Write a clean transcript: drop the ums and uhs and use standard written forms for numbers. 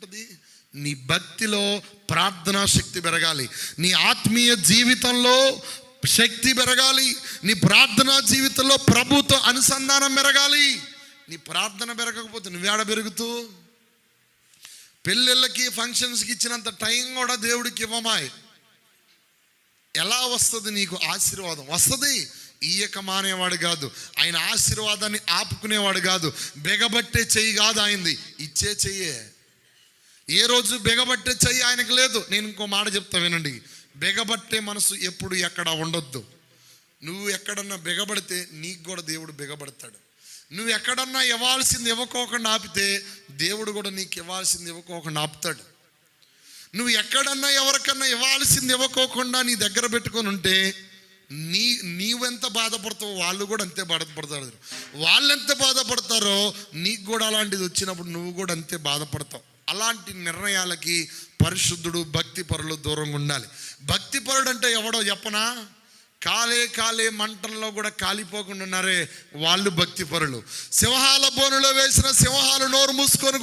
ఏముంటుంది? నీ భక్తిలో ప్రార్థనా శక్తి పెరగాలి, నీ ఆత్మీయ జీవితంలో శక్తి పెరగాలి, నీ ప్రార్థనా జీవితంలో ప్రభుతో అనుసంధానం పెరగాలి. నీ ప్రార్థన పెరగకపోతే నువ్వేడ పెరుగుతూ? పెళ్ళిళ్ళకి ఫంక్షన్స్కి ఇచ్చినంత టైం కూడా దేవుడికి ఇవ్వమాయి. ఎలా వస్తుంది నీకు ఆశీర్వాదం? వస్తుంది. ఇయ్యక మానేవాడు కాదు ఆయన, ఆశీర్వాదాన్ని ఆపుకునేవాడు కాదు, బెగబట్టే చెయ్యి కాదు ఆయనది, ఇచ్చే చెయ్యే. ఏ రోజు బెగబట్టే చెయ్యి ఆయనకు లేదు. నేను ఇంకో మాట చెప్తా వినండి, బెగబట్టే మనసు ఎప్పుడు ఎక్కడ ఉండొద్దు. నువ్వు ఎక్కడన్నా బెగబడితే నీకు కూడా దేవుడు బెగబడతాడు. నువ్వు ఎక్కడన్నా ఇవ్వాల్సింది ఇవ్వకోకుండా ఆపితే దేవుడు కూడా నీకు ఇవ్వాల్సింది ఇవ్వకోకుండా ఆపుతాడు. నువ్వు ఎక్కడన్నా ఎవరికన్నా ఇవ్వాల్సింది ఇవ్వకోకుండా నీ దగ్గర పెట్టుకొని ఉంటే నీవెంత బాధపడతావో వాళ్ళు కూడా అంతే బాధపడతారు. వాళ్ళు ఎంత బాధపడతారో నీకు కూడా అలాంటిది వచ్చినప్పుడు నువ్వు కూడా అంతే బాధపడతావు. అలాంటి నిర్ణయాలకి పరిశుద్ధుడు భక్తిపరులు దూరంగా ఉండాలి. భక్తిపరుడు అంటే ఎవడో చెప్పనా? కాలే మంటల్లో కూడా కాలిపోకుండా ఉన్నారే వాళ్ళు భక్తిపరులు. సింహాల బోనులో వేసిన సింహాలు నోరు మూసుకొని